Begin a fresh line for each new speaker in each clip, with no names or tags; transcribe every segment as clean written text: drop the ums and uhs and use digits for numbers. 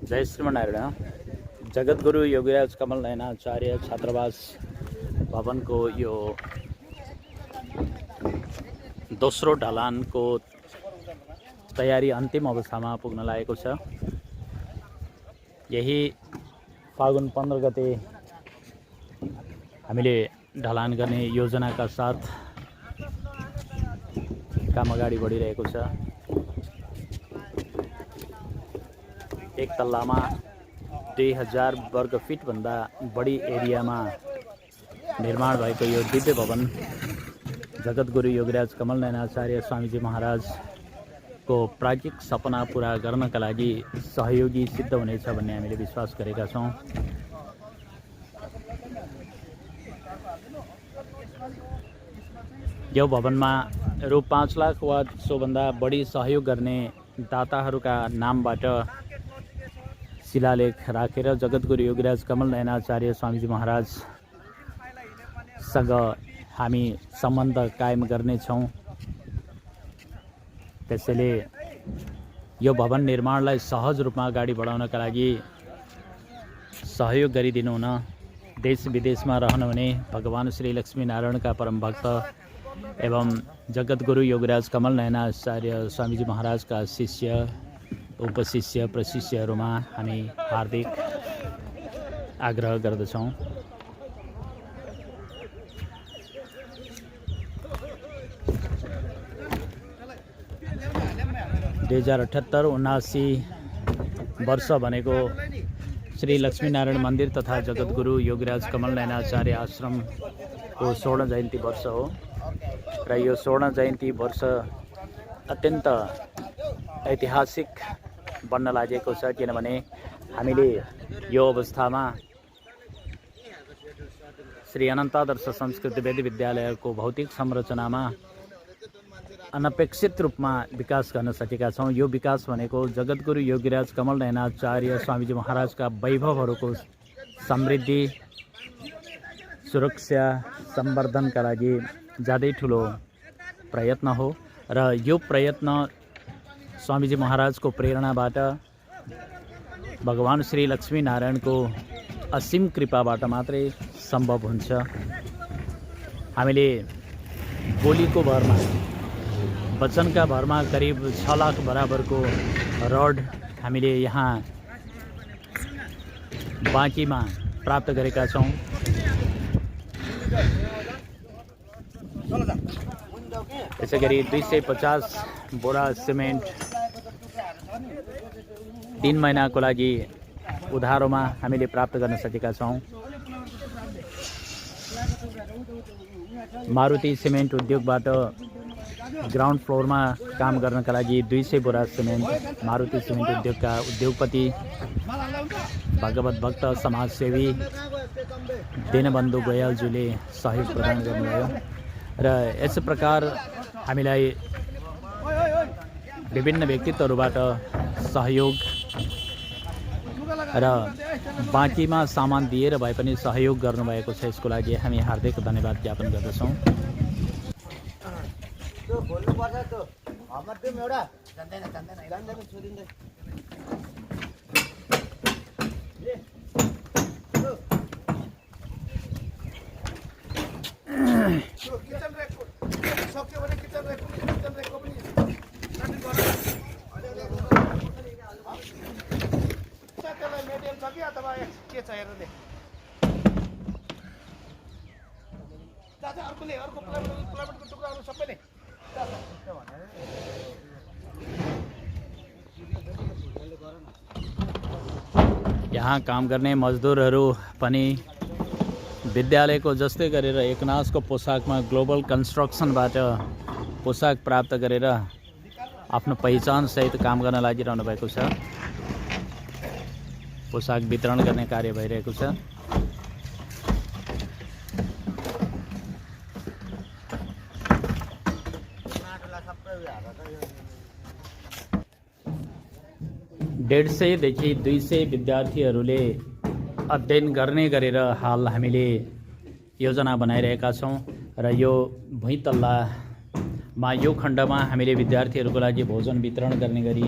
जय श्रीमनारायण। जगद्गुरु योगीराज कमल नयनाचार्य छात्रावास भवन को यो दोस्रो ढलान को तयारी अंतिम अवस्था में पुग्न लागेको छ। यही फागुन 15 गते हामीले ढलान गर्ने योजना का साथ काम अगाडि बढिरहेको छ। एक तल्लामा 2000 वर्ग फिट भन्दा बढी एरियामा निर्माण भएको यो दिव्य भवन जगद्गुरु योगीराज कमल नयनाचार्य स्वामीजी महाराज को प्राज्ञिक सपना पूरा गर्नका लागि सहयोगी सिद्ध हुनेछ भन्ने हामीले विश्वास गरेका छौं। यो भवनमा रु 5 लाख वा सोभन्दा बढी सहयोग गर्ने दाताहरूका नामबाट शिलालेख राखेर जगद्गुरु योगीराज कमल नयनाचार्य स्वामीजी महाराज सँग हामी सम्बन्ध कायम गर्नेछौं। त्यसैले यो भवन निर्माणलाई सहज रूपमा अगाडि बढाउनका लागि सहयोग गरिदिनु हुन देश विदेशमा रहनुहुने भगवान श्री लक्ष्मी नारायणका परम भक्त एवं जगद्गुरु योगीराज कमल नयनाचार्य स्वामीजी महाराजका शिष्य उपशिष्य प्रशिष्यहरूमा हामी हार्दिक आग्रह गर्दछौं। दुई 2078-79 वर्ष भनेको श्री लक्ष्मीनारायण मन्दिर तथा जगद्गुरु योगीराज कमल नयनाचार्य आश्रम को स्वर्ण जयन्ती वर्ष हो र यो स्वर्ण जयन्ती वर्ष अत्यन्त ऐतिहासिक बन्न लागेको छ। किनभने हामीले यो अवस्थामा श्री अनन्तादर्श संस्कृत वेद विद्यालयको भौतिक संरचनामा अनपेक्षित रूपमा विकास गर्न सकेका छौं। यो विकास भनेको जगद्गुरु योगीराज कमल नयनाचार्य स्वामीजी महाराजका वैभवहरूको समृद्धि सुरक्षा संवर्धनका लागि ज्यादै ठुलो प्रयत्न हो र यो प्रयत्न स्वामीजी महाराज को प्रेरणाबाट भगवान श्री लक्ष्मी नारायण को असीम कृपाबाट मात्रै संभव हुन्छ। हामीले बोलीको भरमा वचनका भरमा करिब 6 लाख बराबरको रड हामीले यहाँ बाँकीमा प्राप्त गरेका छौं। त्यसैगरी 250 बोरा सिमेन्ट 3 महिनाको लागि उधारोमा हामीले प्राप्त गर्न सकेका छौं। मारुति सिमेन्ट उद्योगबाट ग्राउन्ड फ्लोरमा काम गर्नका लागि 200 बोरा सिमेन्ट मारुति सिमेन्ट उद्योगका उद्योगपति भगवत भक्त समाजसेवी दीनबन्धु गोयलज्यूले सहयोग प्रदान गर्नुभयो र यस प्रकार हामीलाई विभिन्न व्यक्तित्वहरूबाट सहयोग र बाँकीमा सामान दिएर भए पनि सहयोग गर्नुभएको छ। यसको लागि हामी हार्दिक धन्यवाद ज्ञापन गर्दछौं। यहाँ काम गर्ने मजदुरहरू पनि विद्यालयको जस्तै गरेर एकनासको पोसाकमा ग्लोबल कन्स्ट्रक्सनबाट पोसाक प्राप्त गरेर आफ्नो पहिचान सहित काम गर्न लागिरहनु भएको छ। पोसाक वितरण गर्ने कार्य भइरहेको छ। 150 देखि 200 विद्यार्थीहरूले अध्ययन गर्ने गरेर हाल हामीले योजना बनाइरहेका छौँ र यो भुइँतल्लामा यो खण्डमा हामीले विद्यार्थीहरूको लागि भोजन वितरण गर्ने गरी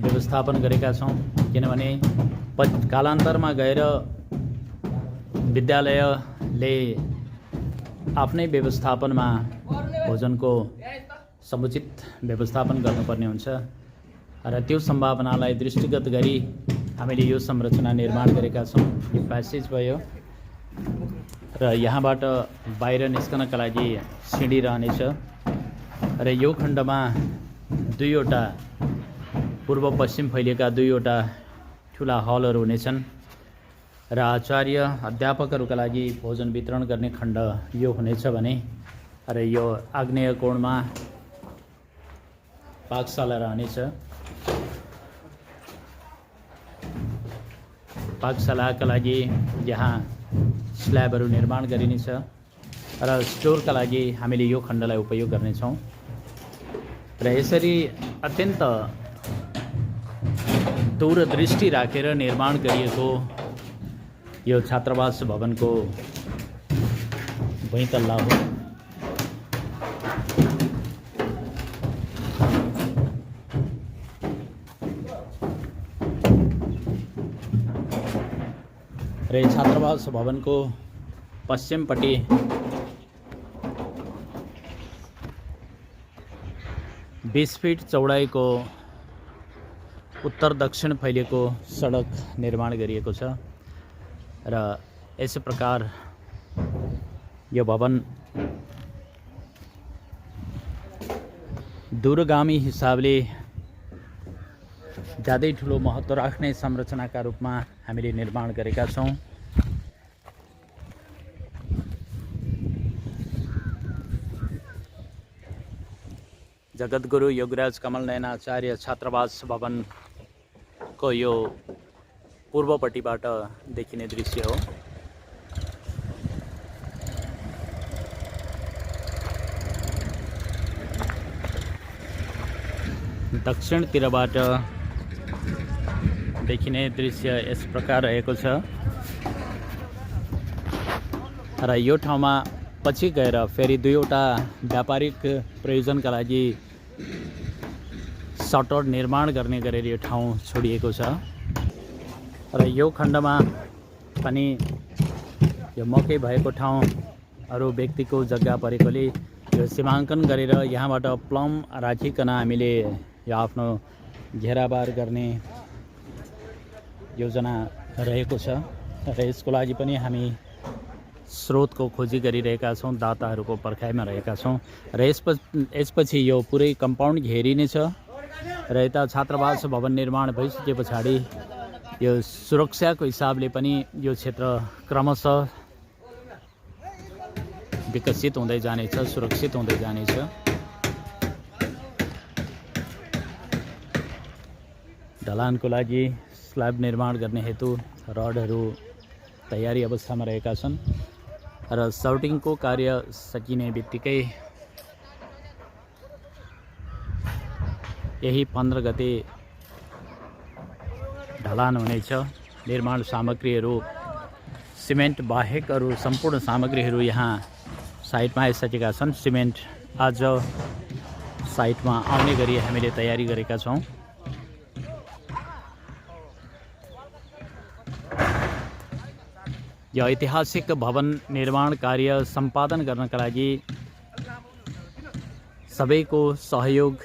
व्यवस्थापन गरेका छौँ। किनभने कालान्तरमा गएर विद्यालयले आफ्नै व्यवस्थापनमा भोजनको समुचित व्यवस्थापन गर्नुपर्ने हुन्छ र त्यो सम्भावनालाई दृष्टिगत गरी हामीले यो संरचना निर्माण गरेका छौँ। यो प्यासेज भयो र यहाँबाट बाहिर निस्कनका लागि सिँढी रहनेछ र यो खण्डमा दुईवटा पूर्व पश्चिम फैलिएका दुईवटा ठुला हलहरू हुनेछन् र आचार्य अध्यापकहरूका लागि भोजन वितरण गर्ने खण्ड यो हुनेछ भने र यो आग्नेय कोणमा पाकशाला रहनेछ। पाकशालाका लागि यहाँ स्ल्याबहरू निर्माण गरिनेछ र स्टोरका लागि हामीले यो खण्डलाई उपयोग गर्नेछौँ र यसरी अत्यन्त दूरदृष्टि राखेर निर्माण गरिएको यो छात्रावास भवनको भुइँतल्ला हो। र यो छात्रावास भवनको पश्चिमपट्टि 20 फिट चौडाइको उत्तर दक्षिण फैलिएको सडक निर्माण गरिएको छ र यस प्रकार यो भवन दूरगामी हिसाबले ज्यादै ठुलो महत्त्व राख्ने संरचनाका रूपमा हामीले निर्माण गरेका छौँ। जगद्गुरु योगराज कमल नयन आचार्य छात्रावास भवनको यो पूर्वपट्टिबाट देखिने दृश्य हो। दक्षिणतिरबाट देखिने दृश्य यस प्रकार रहेको छ र यो ठाउँमा पछि गएर फेरि दुईवटा व्यापारिक प्रयोजनका लागि सटर निर्माण गर्ने गरेर यो ठाउँ छोडिएको छ र यो खण्डमा पनि यो मकै भएको ठाउँ अरू व्यक्तिको जग्गा परेकोले यो सीमाङ्कन गरेर यहाँबाट प्लम राखिकन हामीले यो आफ्नो घेराबार गर्ने योजना रहेको छ र यसको लागि पनि हामी स्रोतको खोजी गरिरहेका छौँ, दाताहरूको पर्खाइमा रहेका छौँ र यसपछि यो पुरै कम्पाउन्ड घेरिनेछ र यता छात्रावास भवन निर्माण भइसके पछाडि यो सुरक्षाको हिसाबले पनि यो क्षेत्र क्रमशः विकसित हुँदै जानेछ, सुरक्षित हुँदै जानेछ। ढलानको लागि स्ल्याब निर्माण गर्ने हेतु रडहरू तयारी अवस्थामा रहेका छन् र साउटिङको कार्य सकिने बित्तिकै यही 15 गते ढलान हुनेछ। निर्माण सामग्रीहरू सिमेन्ट बाहेक अरू सम्पूर्ण सामग्रीहरू यहाँ साइटमा आइसकेका छन्। सिमेन्ट आज साइटमा आउने गरी हामीले तयारी गरेका छौँ। यो ऐतिहासिक भवन निर्माण कार्य सम्पादन गर्नका लागि सबैको सहयोग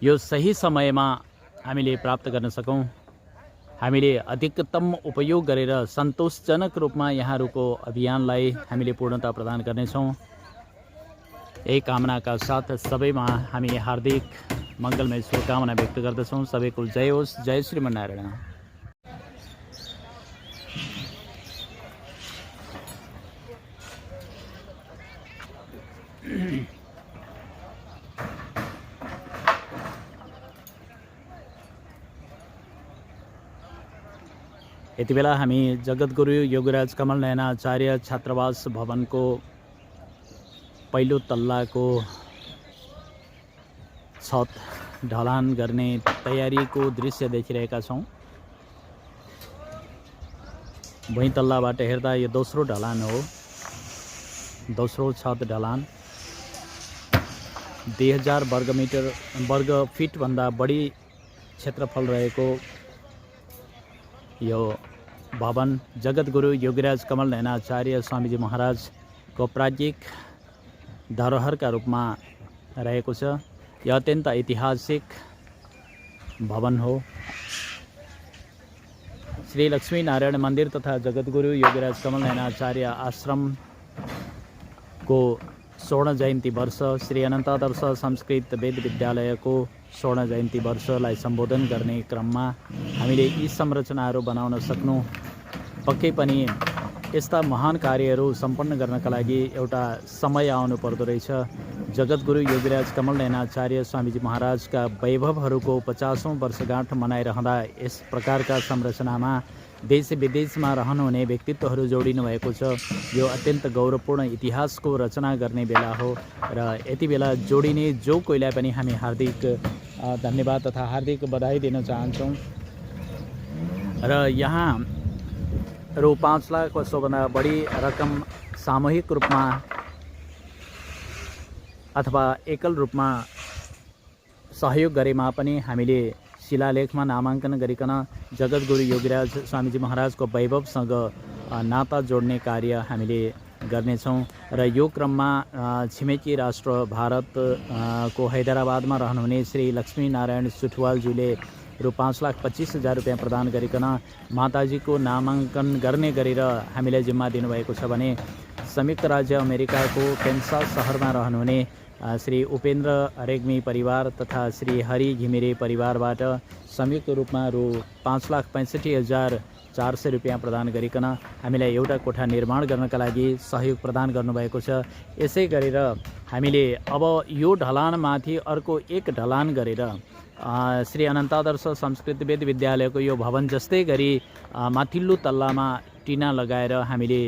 यो सही समयमा हामीले प्राप्त गर्न सकौँ, हामीले अधिकतम उपयोग गरेर सन्तोषजनक रूपमा यहाँहरूको अभियानलाई हामीले पूर्णता प्रदान गर्नेछौँ। यही कामनाका साथ सबैमा हामी हार्दिक मङ्गलमय शुभकामना व्यक्त गर्दछौँ। सबैको जय होस्। जय श्रीमन्नारायण। यति बेला हामी जगद्गुरु योगराज कमल नयन आचार्य छात्रावास भवनको पहिलो तल्लाको छत ढलान गर्ने तयारीको दृश्य देखिरहेका छौँ। भुइँतल्लाबाट हेर्दा यो दोस्रो ढलान हो, दोस्रो छत ढलान। 2000 वर्ग फिटभन्दा बढी क्षेत्रफल रहेको यो भवन जगद्गुरु योगीराज कमल नयनाचार्य स्वामीजी महाराजको प्राज्ञिक धरोहरका रूपमा रहेको छ। यो अत्यन्त ऐतिहासिक भवन हो। श्री लक्ष्मी नारायण मन्दिर तथा जगद्गुरु योगीराज कमल नयनाचार्य आश्रमको स्वर्ण जयन्ती वर्ष, श्री अनन्तादर्श संस्कृत वेद विद्यालयको स्वर्ण जयन्ती वर्षलाई सम्बोधन गर्ने क्रममा हामीले यी संरचनाहरू बनाउन सक्नु पक्कै पनि यस्ता महान कार्यहरू सम्पन्न गर्नका लागि एउटा समय आउनु पर्दो रहेछ। जगद्गुरु योगीराज कमल नयनाचार्य स्वामीजी महाराजका वैभवहरूको 50औं वर्षगाँठ मनाइरहँदा यस प्रकारका संरचनामा देश विदेशमा रहनुहुने व्यक्तित्वहरू जोडिनु भएको छ। यो अत्यन्त गौरवपूर्ण इतिहासको रचना गर्ने बेला हो र यति बेला जोडिने जो कोहीलाई पनि हामी हार्दिक धन्यवाद तथा हार्दिक बधाई दिन चाहन्छौँ। र यहाँ रु 5 लाख वा सोभन्दा बढी रकम सामूहिक रूपमा अथवा एकल रूपमा सहयोग गरेमा पनि हामीले शिलालेखमा नामाङ्कन गरिकन जगद्गुरु योगीराज स्वामीजी महाराजको वैभवसँग नाता जोड्ने कार्य हामीले गर्नेछौँ। र यो क्रममा छिमेकी राष्ट्र भारतको हैदराबादमा रहनुहुने श्री लक्ष्मी नारायण सुठवालज्यूले रु 5,25,000 रुपियाँ प्रदान गरिकन माताजीको नामाङ्कन गर्ने गरेर हामीलाई जिम्मा दिनुभएको छ भने संयुक्त राज्य अमेरिकाको पेन्सास सहरमा रहनुहुने श्री उपेन्द्र रेग्मी परिवार तथा श्री हरि घिमिरे परिवारबाट संयुक्त रूपमा रु 5,65,400 रुपियाँ प्रदान गरिकन हामीलाई एउटा कोठा निर्माण गर्नका लागि सहयोग प्रदान गर्नुभएको छ। यसै गरेर हामीले अब यो ढलानमाथि अर्को एक ढलान गरेर श्री अनन्तादर्श संस्कृत वेद विद्यालयको यो भवन जस्तै गरी माथिल्लो तल्लामा टिना लगाएर हामीले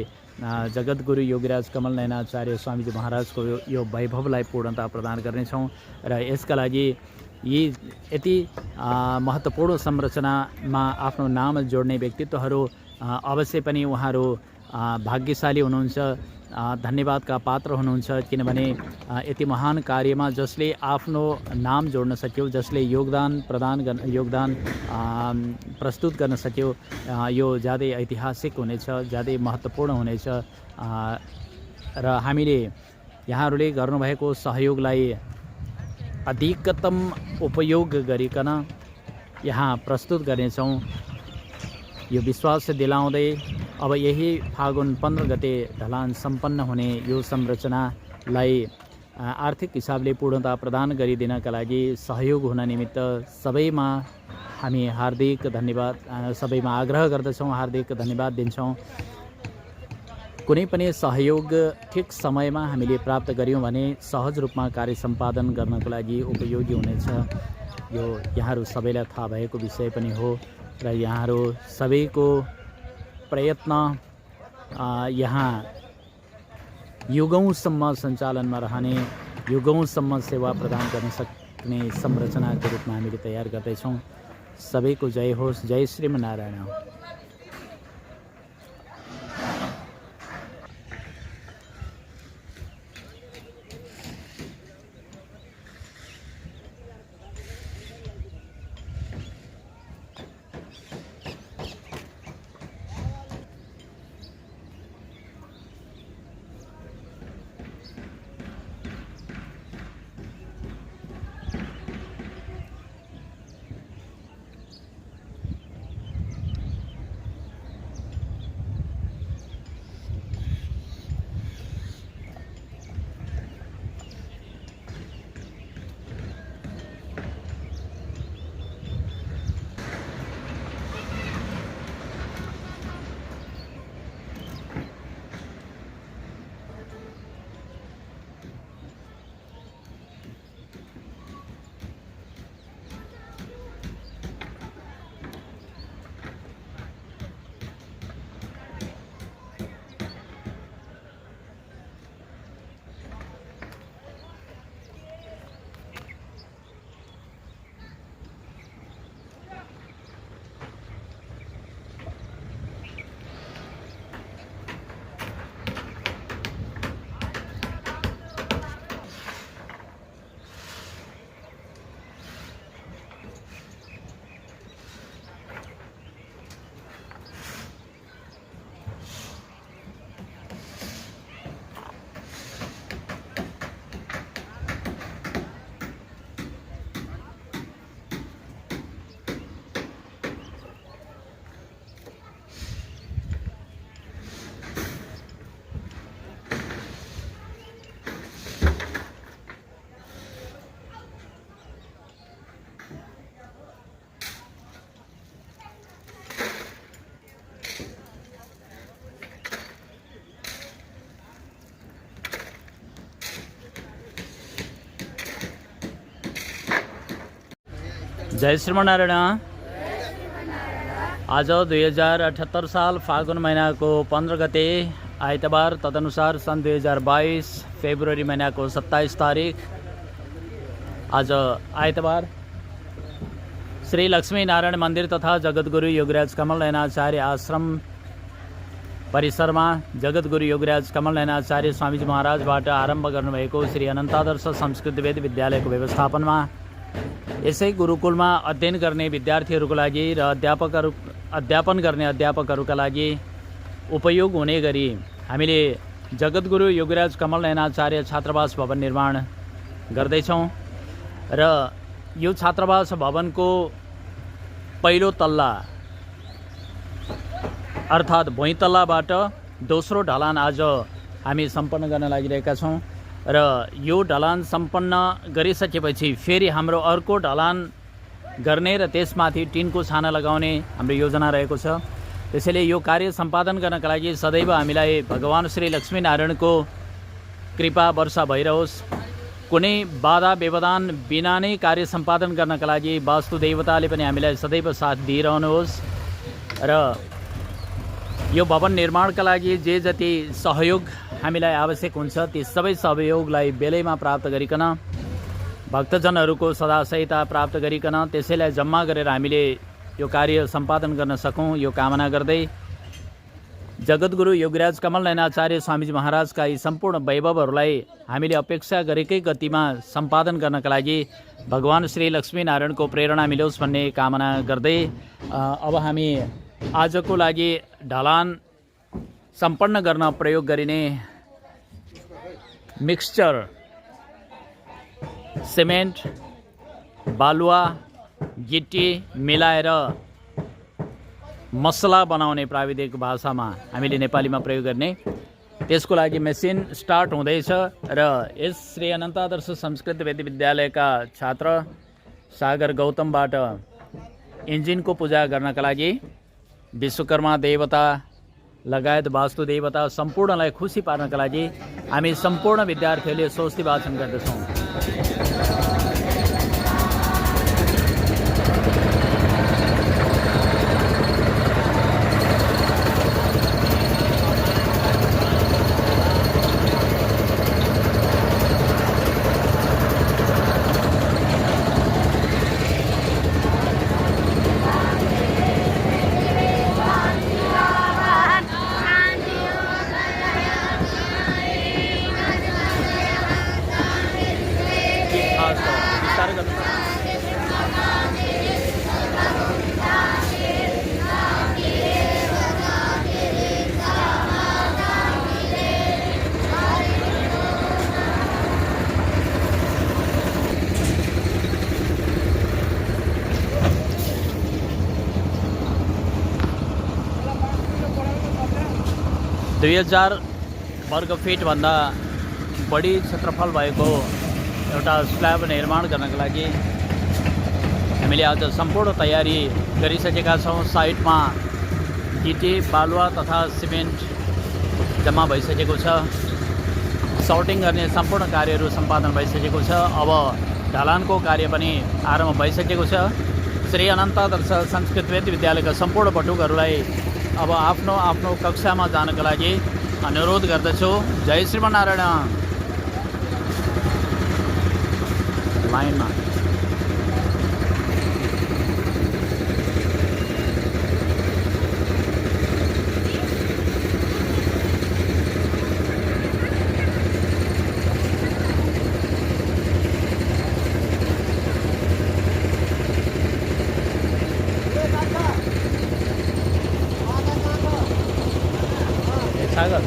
जगद्गुरु योगीराज कमल नयनाचार्य स्वामीजी महाराजको यो वैभवलाई पूर्णता प्रदान गर्नेछौँ। र यसका लागि यी यति महत्त्वपूर्ण संरचनामा आफ्नो नाम जोड्ने व्यक्तित्वहरू अवश्य पनि उहाँहरू भाग्यशाली हुनुहुन्छ, धन्यवादका पात्र हुनुहुन्छ। किनभने यति महान कार्यमा जसले आफ्नो नाम जोड्न सक्यो, जसले योगदान प्रस्तुत गर्न सक्यो, यो ज्यादै ऐतिहासिक हुनेछ, ज्यादै महत्त्वपूर्ण हुनेछ। र हामीले यहाँहरूले गर्नुभएको सहयोगलाई अधिकतम उपयोग गरिकन यहाँ प्रस्तुत गर्नेछौँ। यो विश्वास दिलाउँदै अब यही फागुन 15 गते ढलान सम्पन्न हुने यो संरचनालाई आर्थिक हिसाबले पूर्णता प्रदान गरिदिनका लागि सहयोग हुन निमित्त सबैमा हामी हार्दिक धन्यवाद, सबैमा आग्रह गर्दछौँ, हार्दिक धन्यवाद दिन्छौँ। कुनै पनि सहयोग ठिक समयमा हामीले प्राप्त गऱ्यौँ भने सहज रूपमा कार्य सम्पादन गर्नको लागि उपयोगी हुनेछ। यो यहाँहरू सबैलाई थाहा भएको विषय पनि हो र यहाँहरू सबैको प्रयत्न यहाँ युगौँसम्म सञ्चालनमा रहने, युगौँसम्म सेवा प्रदान गर्न सक्ने संरचनाको रूपमा हामीले तयार गर्दैछौँ। सबैको जय होस्। जय श्रीमनारायण। जय श्रीमनारायण। आज 2078 साल फागुन महिनाको 15 गते आइतबार, तदनुसार सन् 2022 फेब्रुअरी महिनाको 27 तारिक आज आइतबार श्री लक्ष्मी नारायण मन्दिर तथा जगद्गुरु योगराज कमल नयनाचार्य आश्रम परिसरमा जगद्गुरु योगराज कमल नयनाचार्य स्वामीजी महाराजबाट आरम्भ गर्नुभएको श्री अनन्तादर्श संस्कृत वेद विद्यालयको व्यवस्थापनमा यसै गुरुकुलमा अध्ययन गर्ने विद्यार्थीहरूको लागि र अध्यापन गर्ने अध्यापकहरूका लागि उपयोग हुने गरी हामीले जगद्गुरु योगराज कमल नयनाचार्य छात्रावास भवन निर्माण गर्दैछौँ र यो छात्रावास भवनको पहिलो तल्ला अर्थात् भुइँतल्लाबाट दोस्रो ढलान आज हामी सम्पन्न गर्न लागिरहेका छौँ र यो ढलान सम्पन्न गरिसकेपछि फेरि हाम्रो अर्को ढलान गर्ने र त्यसमाथि टिनको छाना लगाउने हाम्रो योजना रहेको छ। त्यसैले यो कार्य सम्पादन गर्नका लागि सदैव हामीलाई भगवान श्री लक्ष्मीनारायणको कृपा वर्षा भइरहोस्। कुनै बाधा व्यवधान बिना नै कार्य सम्पादन गर्नका लागि वास्तु देवताले पनि हामीलाई सदैव साथ दिइरहनुहोस् र यो भवन निर्माणका लागि जे जति सहयोग हामीलाई आवश्यक हुन्छ ती सबै सहयोगलाई बेलैमा प्राप्त गरिकन भक्तजनहरूको सदासहिता प्राप्त गरिकन त्यसैलाई जम्मा गरेर हामीले यो कार्य सम्पादन गर्न सकौँ यो कामना गर्दै जगद्गुरु योगराज कमल नयनाचार्य स्वामीजी महाराजका यी सम्पूर्ण वैभवहरूलाई हामीले अपेक्षा गरेकै गतिमा सम्पादन गर्नका लागि भगवान श्री लक्ष्मीनारायणको प्रेरणा मिलोस् भन्ने कामना गर्दै अब हामी आजको लागि ढलान सम्पन्न गर्न प्रयोग गरिने मिक्सचर सिमेन्ट बालुवा गिटी मिलाएर मसला बनाउने प्राविधिक भाषामा हामीले नेपालीमा प्रयोग गर्ने त्यसको लागि मेसिन स्टार्ट हुँदैछ र यस श्री अनन्तादर्श संस्कृत वेद विद्यालयका छात्र सागर गौतमबाट इन्जिनको पूजा गर्नका लागि विश्वकर्मा देवता लगायत वास्तु देवता सम्पूर्णलाई खुसी पार्नका लागि हामी सम्पूर्ण विद्यार्थीहरूले स्वस्ति वाचन गर्दछौँ। दुई 2000 वर्ग फिटभन्दा बढी क्षेत्रफल भएको एउटा स्ल्याब निर्माण गर्नका लागि हामीले आज सम्पूर्ण तयारी गरिसकेका छौँ। साइडमा गिटी बालुवा तथा सिमेन्ट जम्मा भइसकेको छ। सर्टिङ गर्ने सम्पूर्ण कार्यहरू सम्पादन भइसकेको छ। अब ढलानको कार्य पनि आरम्भ भइसकेको छ। श्री अनन्तादर्श संस्कृत वेद विद्यालयका सम्पूर्ण बटुकहरूलाई अब आफ्नो आफ्नो कक्षामा जानका लागि अनुरोध गर्दछु। जय श्रीमनारायण। लाइनमा सागर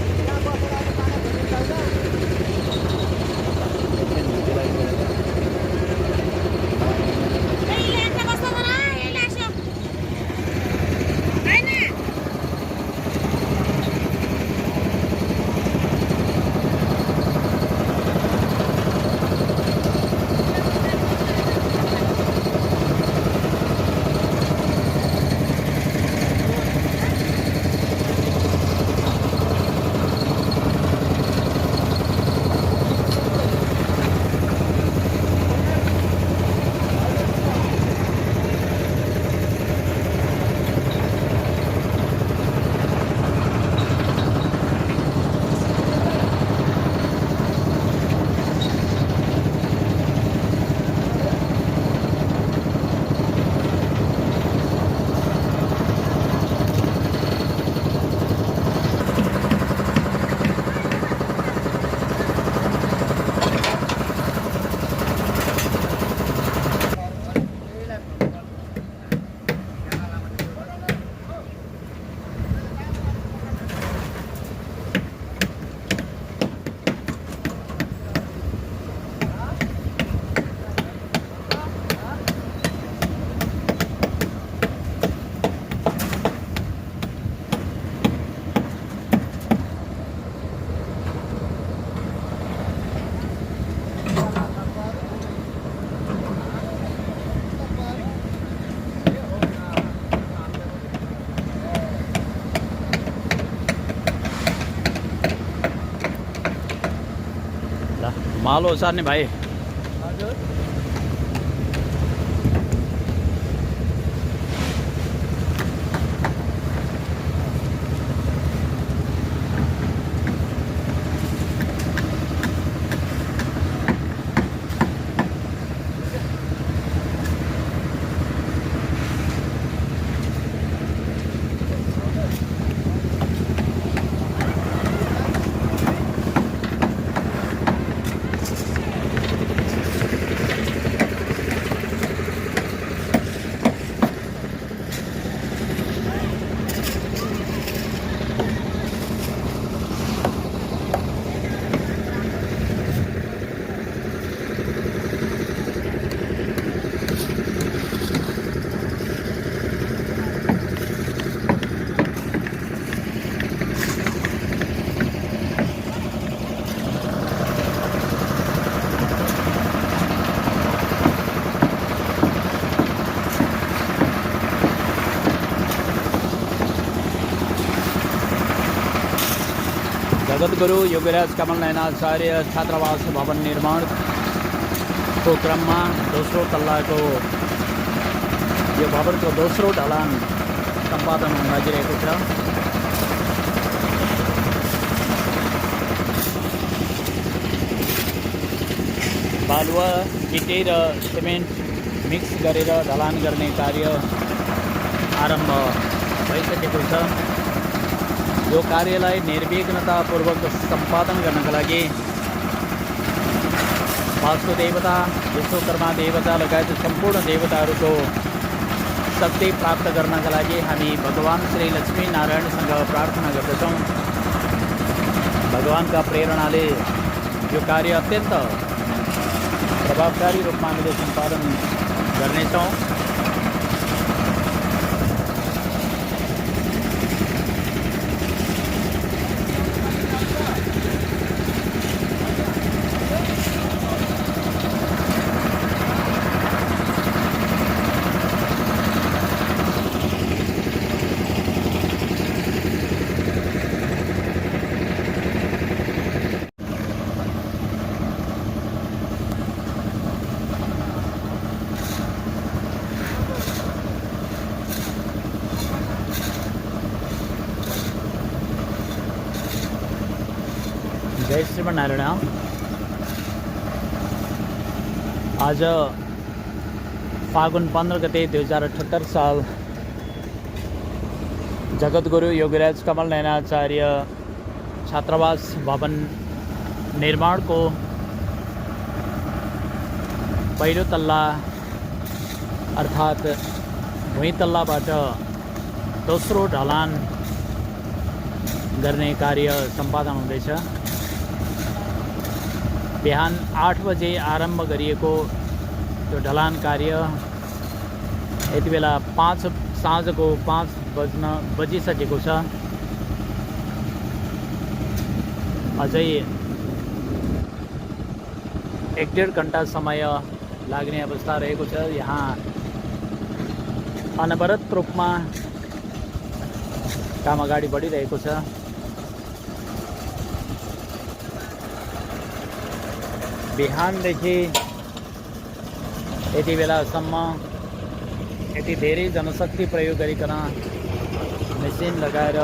मालो ओसार्ने भाइ जगद्गुरु योगीराज कमल नयनाचार्य छात्रावास भवन निर्माण को क्रम में दोस्रो तल्ला को यो भवन को दोस्रो ढलान संपादन हुन लागिरहेको छ। बालुवा गिटी र सिमेन्ट मिक्स गरेर ढलान गर्ने कार्य आरम्भ भइसकेको छ। यो कार्यलाई निर्विघ्नतापूर्वक सम्पादन गर्नका लागि वास्तु देवता विश्वकर्मा देवता लगायत सम्पूर्ण देवताहरूको शक्ति प्राप्त गर्नका लागि हामी भगवान श्री लक्ष्मी नारायणसँग प्रार्थना गर्दछौँ। भगवानका प्रेरणाले यो कार्य अत्यन्त प्रभावकारी रूपमा हामीले सम्पादन गर्नेछौँ। जय श्रीमनारायण। आज फागुन 15 गते 2078 साल जगद्गुरु योगीराज कमल नयनाचार्य छात्रावास भवन निर्माण को पहिलो तल्ला अर्थात भुइँ तल्लाबाट दोस्रो ढलान गर्ने कार्य सम्पादन हुँदैछ। बिहान 8 बजे आरम्भ गरिएको त्यो ढलान कार्य यति बेला साँझको 5 बजिसकेको छ। अझै 1-1.5 घण्टा समय लाग्ने अवस्था रहेको छ। यहाँ अनवरत रूपमा काम अगाडि बढिरहेको छ। बिहानदेखि यति बेलासम्म यति धेरै जनशक्ति प्रयोग गरिकन मेसिन लगाएर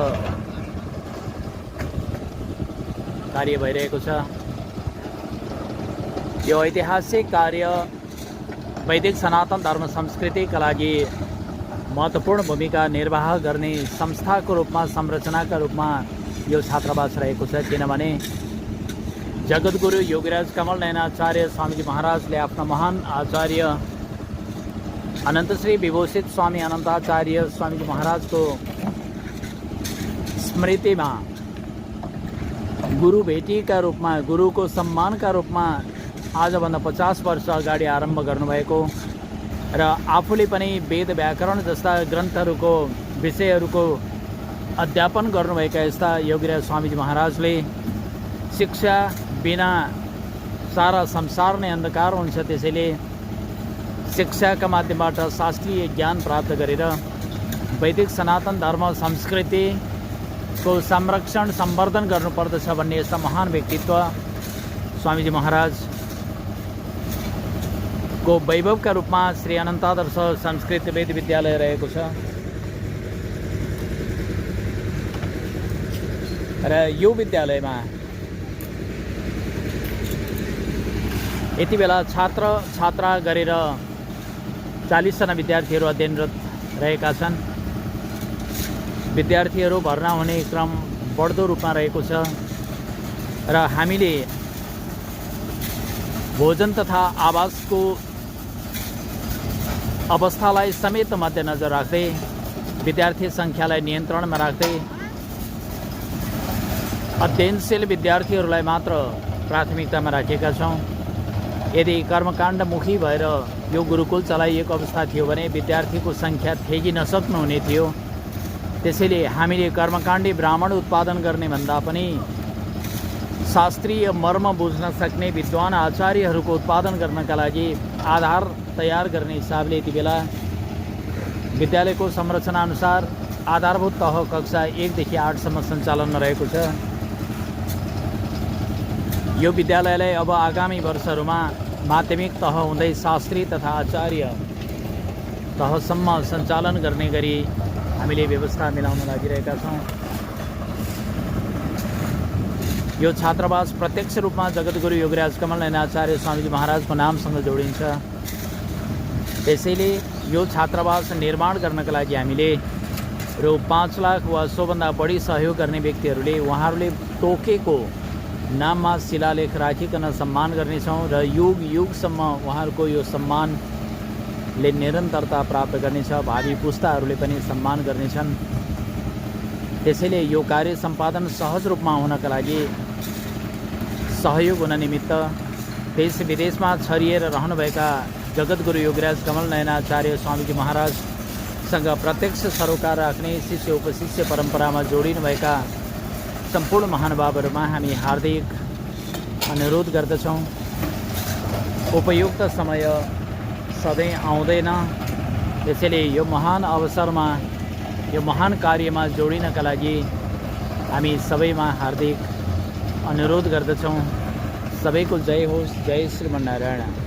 कार्य भइरहेको छ। यो ऐतिहासिक कार्य वैदिक सनातन धर्म संस्कृतिका लागि महत्त्वपूर्ण भूमिका निर्वाह गर्ने संस्थाको रूपमा संरचनाका रूपमा यो छात्रावास रहेको छ। किनभने जगद्गुरु योगीराज कमल नयनाचार्य स्वामीजी महाराजले आफ्ना महान आचार्य अनंत श्री विभूषित स्वामी अनंताचार्य स्वामीजी महाराजको स्मृतिमा गुरु भेटीका रूपमा गुरुको सम्मानका रूपमा आजभन्दा 50 वर्ष अगाडि आरम्भ गर्नुभएको र आफूले पनि वेद व्याकरण जस्ता ग्रन्थहरूको विषयहरूको अध्यापन गर्नुभएका यस्ता योगीराज स्वामीजी महाराजले शिक्षा बिना सारा संसार नै अन्धकार हुन्छ। त्यसैले शिक्षाका माध्यमबाट शास्त्रीय ज्ञान प्राप्त गरेर वैदिक सनातन धर्म संस्कृतिको संरक्षण सम्वर्धन गर्नुपर्दछ भन्ने यस्ता महान व्यक्तित्व स्वामीजी महाराज को वैभवका रूपमा श्री अनन्तादर्श संस्कृत वेद विद्यालय रहेको छ र यो विद्यालयमा यति बेला छात्र छात्रा गरेर 40 जना विद्यार्थीहरू अध्ययनरत रहेका छन्। विद्यार्थीहरू भर्ना हुने क्रम बढ्दो रूपमा रहेको छ र हामीले भोजन तथा आवासको अवस्थालाई समेत मध्यनजर राख्दै विद्यार्थी सङ्ख्यालाई नियन्त्रणमा राख्दै अध्ययनशील विद्यार्थीहरूलाई मात्र प्राथमिकतामा राखेका छौँ। यदि कर्मकाण्डमुखी भएर यो गुरुकुल चलाइएको अवस्था थियो भने विद्यार्थीको सङ्ख्या थेगिन सक्नुहुने थियो। त्यसैले हामीले कर्मकाण्डी ब्राह्मण उत्पादन गर्ने भन्दा पनि शास्त्रीय मर्म बुझ्न सक्ने विद्वान आचार्यहरूको उत्पादन गर्नका लागि आधार तयार गर्ने हिसाबले यति बेला विद्यालयको संरचना अनुसार आधारभूत तह कक्षा 1 देखि 8 सम्म सञ्चालनमा रहेको छ। यो विद्यालयलाई अब आगामी वर्षहरूमा माध्यमिक तह हुँदै शास्त्री तथा आचार्य तहसम्म सञ्चालन गर्ने गरी हामीले व्यवस्था मिलाउन लागिरहेका छौँ। यो छात्रावास प्रत्यक्ष रूपमा जगद्गुरु योगराज कमल नयनाचार्य स्वामीजी महाराजको नामसँग जोडिन्छ। त्यसैले यो छात्रावास निर्माण गर्नका लागि हामीले रु 5 लाख वा सोभन्दा बढी सहयोग गर्ने व्यक्तिहरूले उहाँहरूले तोकेको नाममा शिलालेख राखिकन सम्मान गर्नेछौँ र युग युगसम्म उहाँहरूको यो सम्मानले निरन्तरता प्राप्त गर्नेछ। भावी पुस्ताहरूले पनि सम्मान गर्नेछन्। त्यसैले यो कार्य सम्पादन सहज रूपमा हुनका लागि सहयोग हुन निमित्त देश विदेशमा छरिएर रहनुभएका जगद्गुरु योगराज कमल नयनाचार्य स्वामीजी महाराजसँग प्रत्यक्ष सरोकार राख्ने शिष्य उपशिष्य परम्परामा जोडिनुभएका सम्पूर्ण महानुभावहरूमा हामी हार्दिक अनुरोध गर्दछौँ। उपयुक्त समय सधैँ आउँदैन। त्यसैले यो महान अवसरमा यो महान कार्यमा जोडिनका लागि हामी सबैमा हार्दिक अनुरोध गर्दछौँ। सबैको जय होस्। जय श्रीमन्नारायण।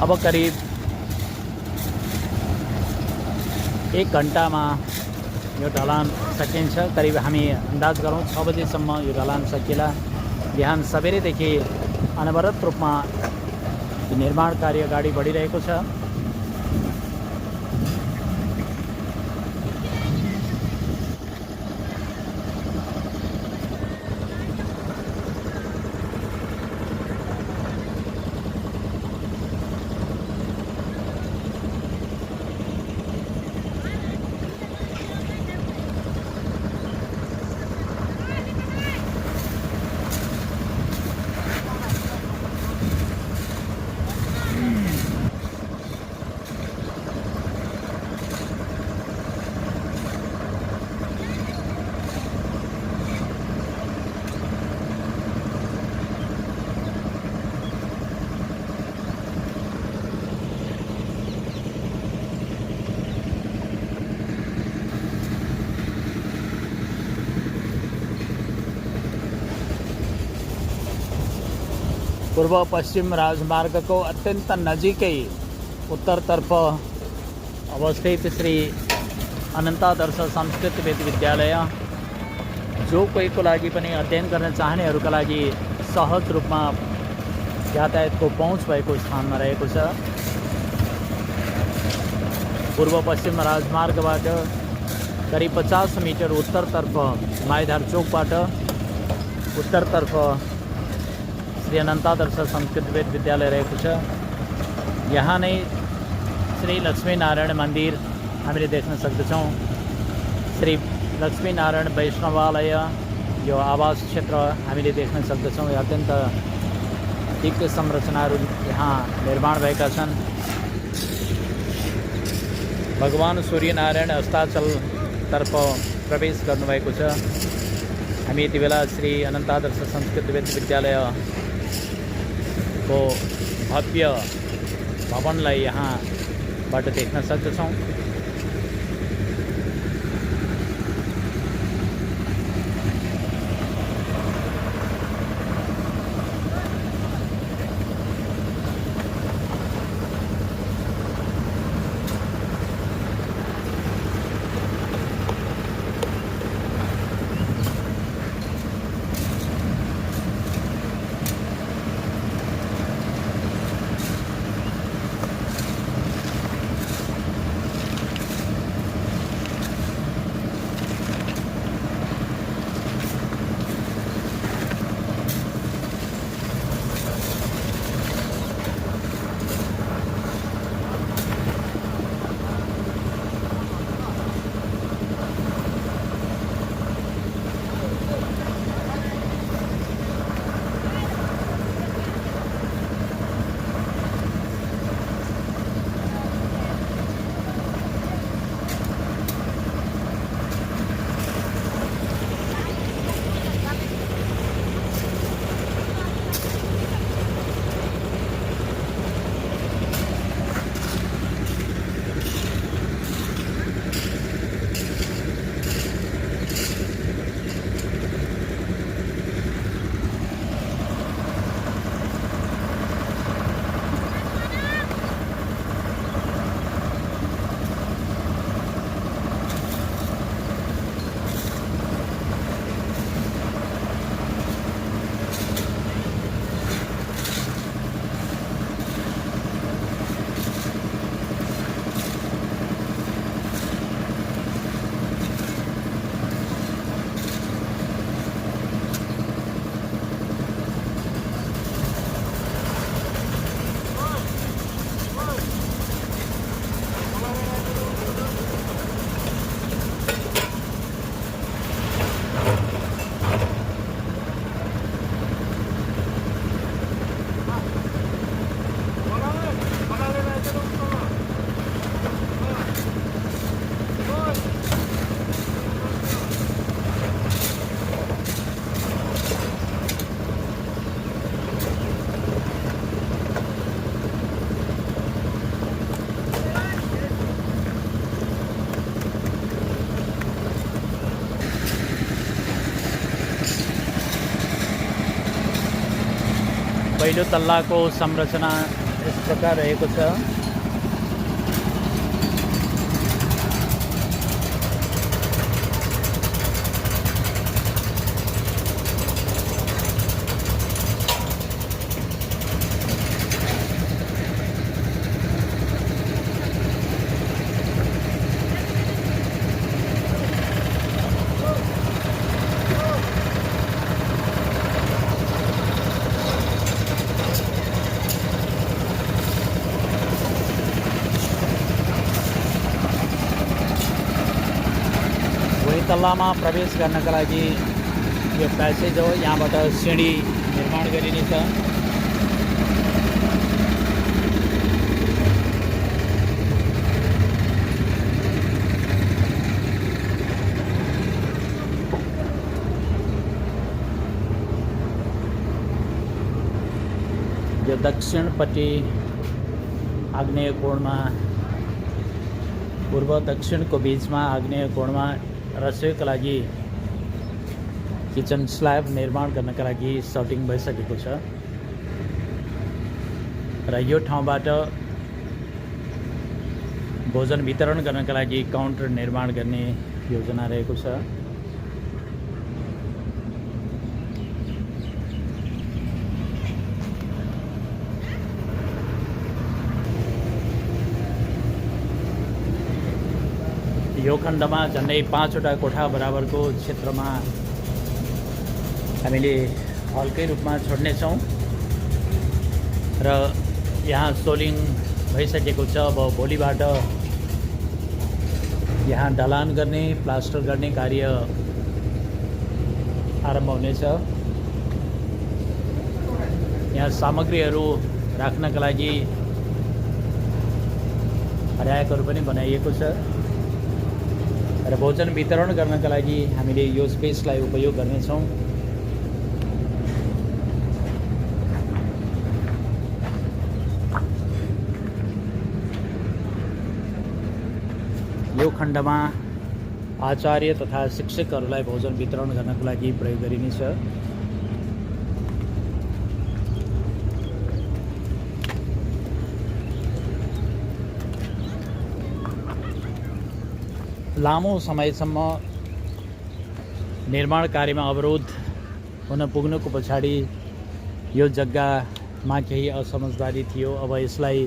अब करिब 1 घन्टामा यो ढलान सकिन्छ। करिब हामी अन्दाज गरौँ 6 बजेसम्म यो ढलान सकिएला। बिहान सबेरैदेखि अनवरत रूपमा निर्माण कार्य अगाडि बढिरहेको छ। पूर्व पश्चिम राजमार्गको अत्यन्त नजिकै उत्तरतर्फ अवस्थित श्री अनन्तादर्श संस्कृत वेद विद्यालय जो कोहीको लागि पनि अध्ययन गर्न चाहनेहरूका लागि सहज रूपमा यातायातको पहुँच भएको स्थानमा रहेको छ। पूर्व पश्चिम राजमार्गबाट करिब 50 मिटर उत्तरतर्फ माइधार चोकबाट उत्तरतर्फ श्री अनन्तादर्श संस्कृत वेद विद्यालय रहेको छ। यहाँ नै श्री लक्ष्मीनारायण मन्दिर हामीले देख्न सक्दछौँ। श्री लक्ष्मीनारायण वैष्णवालय यो आवास क्षेत्र हामीले देख्न सक्दछौँ। अत्यन्त दिव्य संरचनाहरू यहाँ निर्माण भएका छन्। भगवान सूर्यनारायण अस्ताचलतर्फ प्रवेश गर्नुभएको छ। हामी यति बेला श्री अनन्तादर्श संस्कृत विद्यालयको भव्य भवनलाई यहाँबाट देख्न सक्दछौँ। पहिलो तल्लाको संरचना यस प्रकार रहेको छ। तल्लामा प्रवेश गर्नका लागि यो प्यासेज हो। यहाँबाट सिँढी निर्माण गरिनेछ। यो दक्षिणपट्टि आग्नेय कोणमा पूर्व दक्षिणको बीचमा आग्नेय कोणमा रसोईका लागि किचन स्ल्याब निर्माण गर्नका लागि सटिङ भइसकेको छ र यो ठाउँबाट भोजन वितरण गर्नका लागि काउन्टर निर्माण गर्ने योजना रहेको छ। यो खण्डमा झन्डै 5वटा कोठा बराबरको क्षेत्रमा हामीले हलकै रूपमा छोड्नेछौँ र यहाँ सोलिङ भइसकेको छ। अब भोलिबाट यहाँ ढलान गर्ने प्लास्टर गर्ने कार्य आरम्भ हुनेछ। यहाँ सामग्रीहरू राख्नका लागि र्याकहरू पनि बनाइएको छ र भोजन वितरण गर्नका लागि हामीले यो स्पेसलाई उपयोग गर्नेछौँ। यो खण्डमा आचार्य तथा शिक्षकहरूलाई भोजन वितरण गर्नको लागि प्रयोग गरिनेछ। लामो समयसम्म निर्माण कार्यमा अवरोध हुन पुग्नुको पछाडि यो जग्गामा केही असमझदारी थियो। अब यसलाई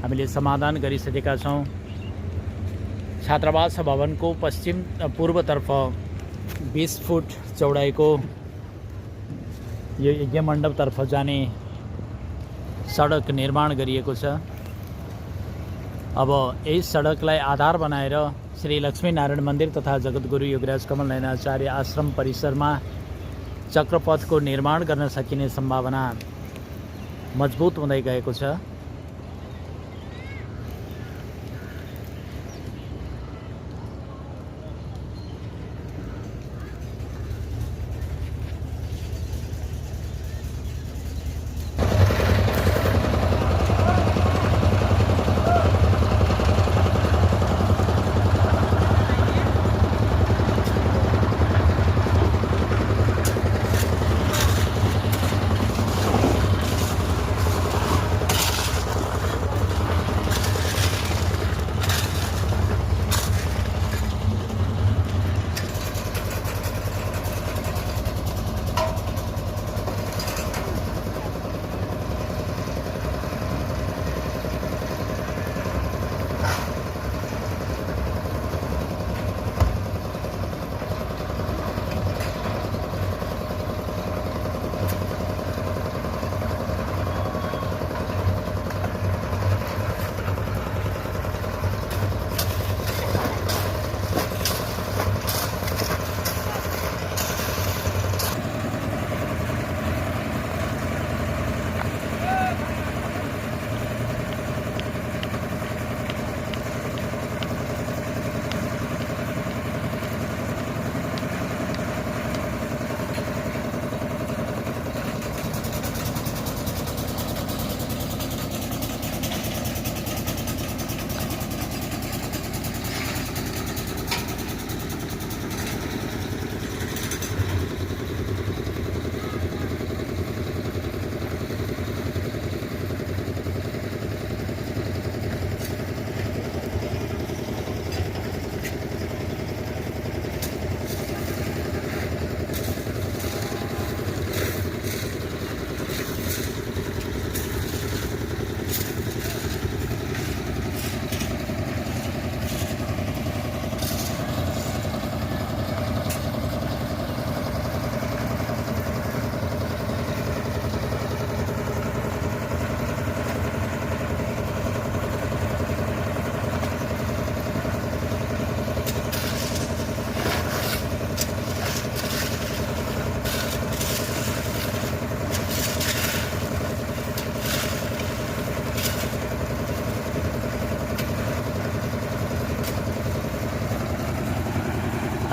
हामीले समाधान गरिसकेका छौँ। छात्रावास भवनको पूर्वतर्फ 20 फुट चौडाइको यो यज्ञ मण्डपतर्फ जाने सडक निर्माण गरिएको छ। अब यही सडकलाई आधार बनाएर श्री लक्ष्मीनारायण मन्दिर तथा जगद्गुरु योगराज कमल नयनाचार्य आश्रम परिसरमा चक्रपथको निर्माण गर्न सकिने सम्भावना मजबुत हुँदै गएको छ।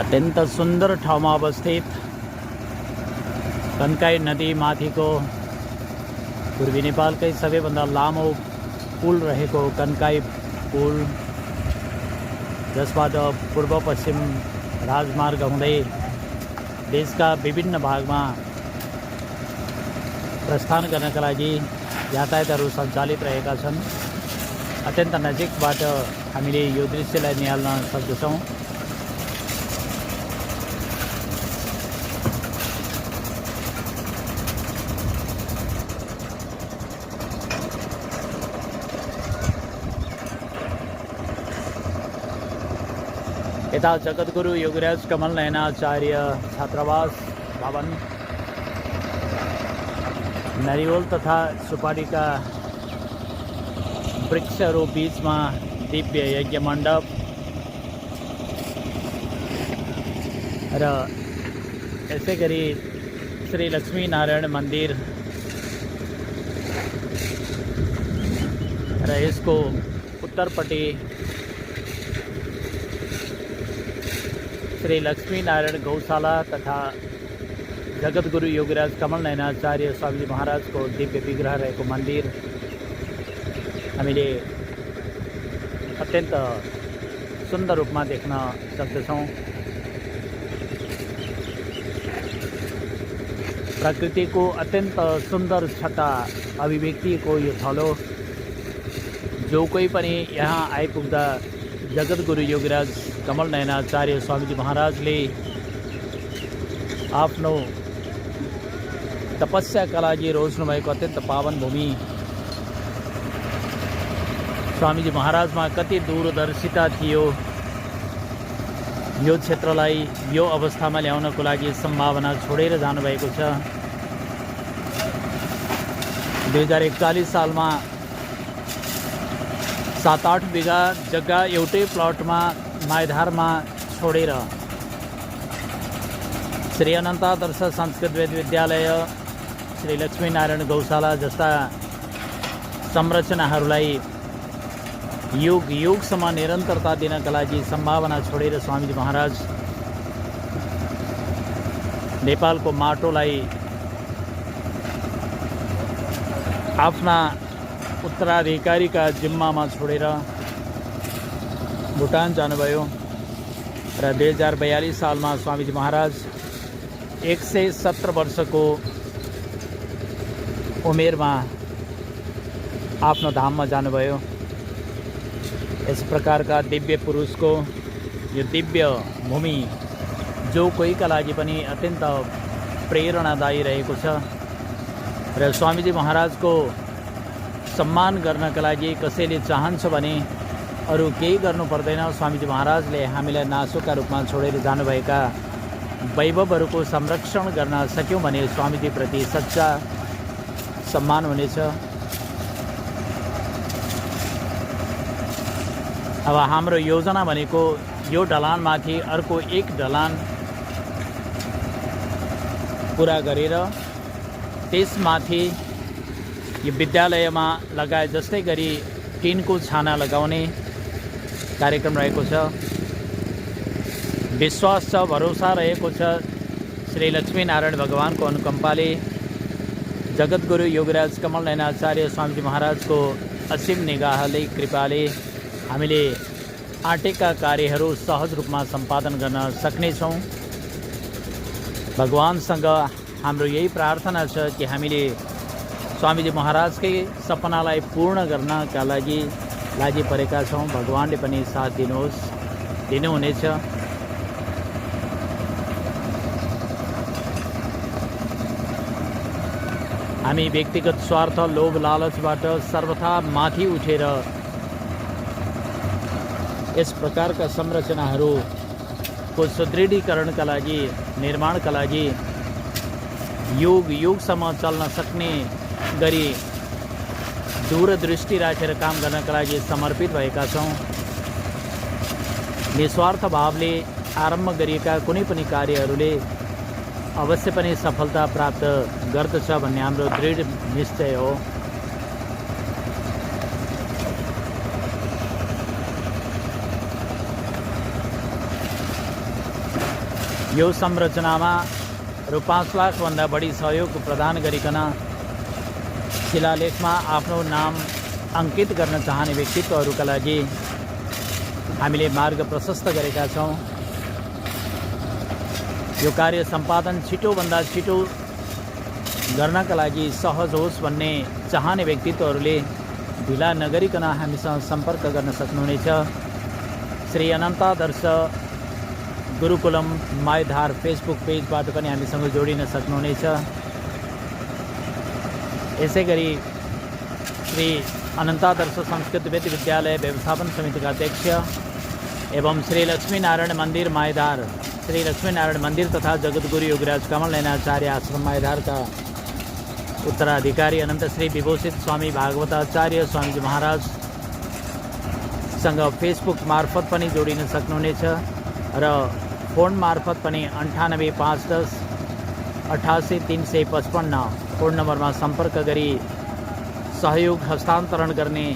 अत्यन्त सुन्दर ठाउँमा अवस्थित कन्काई नदी माथिको पूर्वी नेपालकै सबैभन्दा लामो पुल रहेको कन्काई पुल, जसबाट पूर्व पश्चिम राजमार्ग हुँदै देशका विभिन्न भागमा प्रस्थान गर्नका लागि यातायातहरू सञ्चालित रहेका छन्। अत्यन्त नजिकबाट हामीले यो दृश्यलाई निहाल्न सक्दछौँ। यता जगद्गुरु योगराज कमल नयनाचार्य छात्रावास भवन नरिवल तथा सुपारीका वृक्षहरू बीचमा दिव्य यज्ञ मण्डप र यसै गरी श्री लक्ष्मी नारायण मन्दिर र यसको उत्तरपट्टि श्री लक्ष्मी नारायण गौशाला तथा जगद्गुरु योगीराज कमल नयनाचार्य स्वामीजी महाराजको दिव्य विग्रह रहेको मन्दिर हामीले अत्यन्त सुन्दर रूपमा देख्न सक्दछौँ। प्रकृतिको अत्यन्त सुन्दर छटा अभिव्यक्तिको यो थलो जो कोही पनि यहाँ आइपुग्दा जगद्गुरु योगीराज कमल नयनाचार्य स्वामीजी महाराजले आफ्नो तपस्याका लागि रोज्नुभएको अत्यन्त पावन भूमि स्वामीजी महाराजमा कति दूरदर्शिता थियो यो क्षेत्रलाई यो अवस्थामा ल्याउनको लागि सम्भावना छोडेर जानुभएको छ। 2041 सालमा 7-8 बिघा जग्गा एउटै प्लटमा माइधारमा छोडेर श्री अनन्तादर्श संस्कृत वेद विद्यालय, श्री लक्ष्मी नारायण गौशाला जस्ता संरचनाहरूलाई युग युगसम्म निरन्तरता दिनका लागि सम्भावना छोडेर स्वामीजी महाराज नेपालको माटोलाई आफ्ना उत्तराधिकारीका जिम्मामा छोडेर भुटान जानुभयो र 2042 सालमा स्वामीजी महाराज 117 वर्षको उमेरमा आफ्नो धाममा जानुभयो। यस प्रकारका दिव्य पुरुषको यो दिव्य भूमि जो कोहीका लागि पनि अत्यन्त प्रेरणादायी रहेको छ र स्वामीजी महाराजको सम्मान गर्नका लागि कसैले चाहन्छ भने अरू केही गर्नु पर्दैन। स्वामीजी महाराजले हामीलाई नासोका रूपमा छोडेर जानुभएका वैभवहरूको संरक्षण गर्न सक्यौँ भने स्वामीजीप्रति सच्चा सम्मान हुनेछ। अब हाम्रो योजना भनेको यो ढलानमाथि अर्को एक ढलान पुरा गरेर त्यसमाथि यो विद्यालयमा लगाए जस्तै गरी टिनको छाना लगाउने कार्यक्रम रहेको छ। विश्वास छ, भरोसा रहेको छ श्री लक्ष्मी नारायण भगवानको अनुकम्पाले जगद्गुरु योगीराज कमल नयनाचार्य स्वामीजी महाराजको असीम निगाहले कृपाले हामीले आँटेका कार्यहरू सहज रूपमा सम्पादन गर्न सक्नेछौँ। भगवानसँग हाम्रो यही प्रार्थना छ कि हामीले स्वामीजी महाराजकै सपनालाई पूर्ण गर्नका लागि लागि परेका छौँ। भगवानले पनि साथ दिनुहुनेछ। हामी व्यक्तिगत स्वार्थ, लोभ, लालचबाट सर्वथा माथि उठेर यस प्रकारका संरचनाहरूको सुदृढीकरणका लागि, निर्माणका लागि युग युगसम्म चल्न सक्ने गरी दूरदृष्टि राखेर काम गर्नका लागि समर्पित भएका छौँ। निस्वार्थ भावले आरम्भ गरिएका कुनै पनि कार्यहरूले अवश्य पनि सफलता प्राप्त गर्दछ भन्ने हाम्रो दृढ निश्चय हो। यो संरचनामा रु 5 लाखभन्दा बढी सहयोग प्रदान गरिकन शिलालेखमा आफ्नो नाम अङ्कित गर्न चाहने व्यक्तित्वहरूका लागि हामीले मार्ग प्रशस्त गरेका छौँ। यो कार्य सम्पादन छिटोभन्दा छिटो गर्नका लागि सहज होस् भन्ने चाहने व्यक्तित्वहरूले ढिला नगरिकन हामीसँग सम्पर्क गर्न सक्नुहुनेछ। श्री अनन्तादर्श गुरुकुलम माइधार फेसबुक पेजबाट पनि हामीसँग जोडिन सक्नुहुनेछ। यसै गरी श्री अनन्तादर्श संस्कृत वेद विद्यालय व्यवस्थापन समितिका अध्यक्ष एवं श्री लक्ष्मी नारायण मन्दिर माइधार, श्री लक्ष्मी नारायण मन्दिर तथा जगद्गुरु योगीराज कमल नयनाचार्य आश्रम माइधारका उत्तराधिकारी अनन्त श्री विभूषित स्वामी भागवताचार्य स्वामीजी महाराज हामीसँग फेसबुक मार्फत पनि जोडिन सक्नुहुनेछ र फोन मार्फत पनि 98 510 88 355 फोन नम्बरमा सम्पर्क गरी सहयोग हस्तान्तरण गर्ने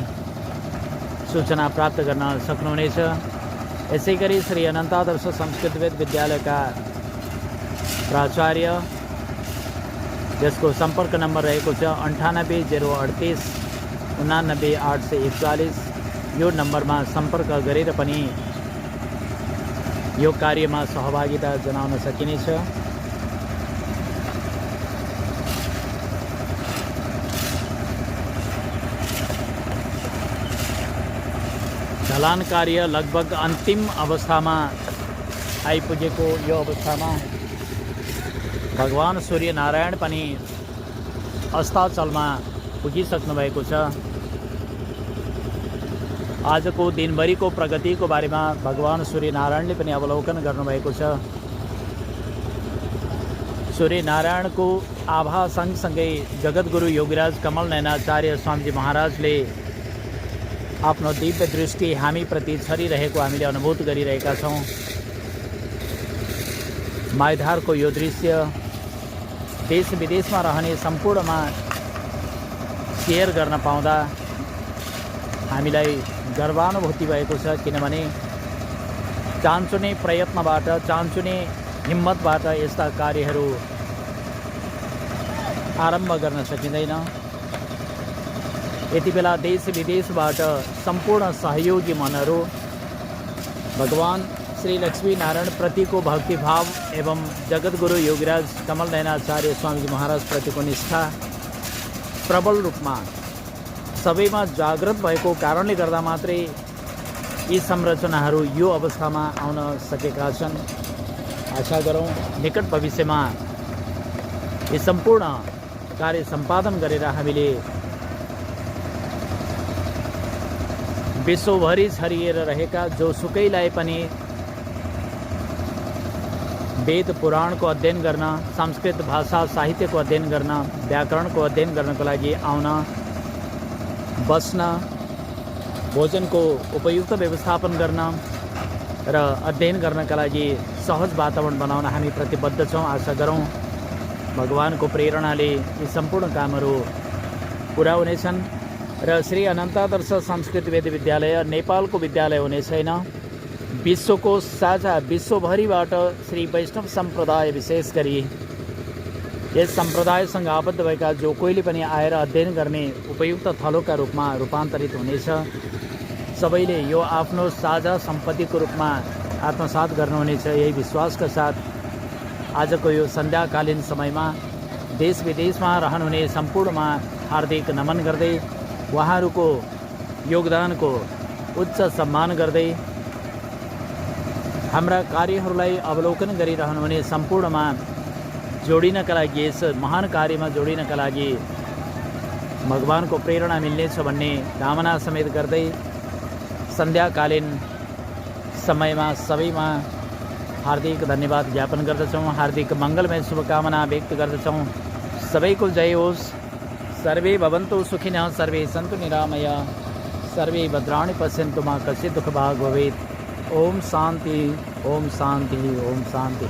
सूचना प्राप्त गर्न सक्नुहुनेछ। यसै गरी श्री अनन्तादर्श संस्कृतवेद विद्यालयका प्राचार्य जसको सम्पर्क नम्बर रहेको छ 98 038 89 841 यो नम्बरमा सम्पर्क गरेर पनि यो कार्यमा सहभागिता जनाउन सकिनेछ। ढलान कार्य लगभग अन्तिम अवस्थामा आइपुगेको यो अवस्थामा भगवान सूर्यनारायण पनि अस्ताचलमा पुगिसक्नु भएको छ। आजको दिनभरिको प्रगतिको बारेमा भगवान सूर्यनारायणले पनि अवलोकन गर्नुभएको छ। सूर्यनारायणको आभा सँगसँगै जगद्गुरु योगीराज कमल नयनाचार्य स्वामीजी महाराजले आफ्नो दिव्य दृष्टि हामीप्रति छरिरहेको हामीले अनुभूत गरिरहेका छौँ। माइधारको यो दृश्य देश विदेशमा रहने सम्पूर्णमा सेयर गर्न पाउँदा हामीलाई गर्वानुभूति भएको छ, किनभने चान्चुने प्रयत्नबाट चान्चुने हिम्मतबाट यस्ता कार्यहरू आरम्भ गर्न सकिँदैन। यति बेला देश विदेशबाट सम्पूर्ण सहयोगी मनहरू भगवान श्री लक्ष्मी नारायण प्रतिको भक्तिभाव एवं जगद्गुरु योगीराज कमल नयनाचार्य स्वामीजी महाराज प्रतिको निष्ठा प्रबल रूपमा सबैमा जागृत भएको कारणले गर्दा मात्रै यी संरचनाहरू यो अवस्थामा आउन सकेका छन्। आशा गरौँ निकट भविष्यमा यी सम्पूर्ण कार्य सम्पादन गरेर हामीले विश्वभरि छरिएर रहेका जोसुकैलाई पनि वेद पुराणको अध्ययन गर्न, संस्कृत भाषा साहित्यको अध्ययन गर्न, व्याकरणको अध्ययन गर्नको लागि आउन, बस्न, भोजनको उपयुक्त व्यवस्थापन गर्न र अध्ययन गर्नका लागि सहज वातावरण बनाउन हामी प्रतिबद्ध छौँ। आशा गरौँ भगवानको प्रेरणाले यी सम्पूर्ण कामहरू पुरा हुनेछन् र श्री अनन्तादर्श संस्कृतवेद विद्यालय नेपालको विद्यालय हुने छैन, विश्वको साझा विश्वभरिबाट श्री वैष्णव सम्प्रदाय विशेष गरी यस सम्प्रदायसँग आबद्ध भएका जो कोहीले पनि आएर अध्ययन गर्ने उपयुक्त थलोका रूपमा रूपान्तरित हुनेछ। सबैले यो आफ्नो साझा सम्पत्तिको रूपमा आत्मसात गर्नुहुनेछ, यही विश्वासका साथ आजको यो सन्ध्याकालीन समयमा देश विदेशमा रहनुहुने सम्पूर्णमा हार्दिक नमन गर्दै उहाँहरूको योगदानको उच्च सम्मान गर्दै हाम्रा कार्यहरूलाई अवलोकन गरिरहनुहुने सम्पूर्णमा जोडिनका लागि, यस महान कार्यमा जोडिनका लागि भगवानको प्रेरणा मिल्नेछ भन्ने कामना समेत गर्दै सन्ध्याकालीन समयमा सबैमा हार्दिक धन्यवाद ज्ञापन गर्दछौँ, हार्दिक मङ्गलमय शुभकामना व्यक्त गर्दछौँ। सबैको जय होस्। सर्वे भवन्तु सुखिनः, सर्वे सन्तु निरामया, सर्वे भद्राणि पश्यन्तु मा कश्चित् दुःखभाग् भवेत्। ओम शान्ति, ओम शान्ति, ओम शान्ति।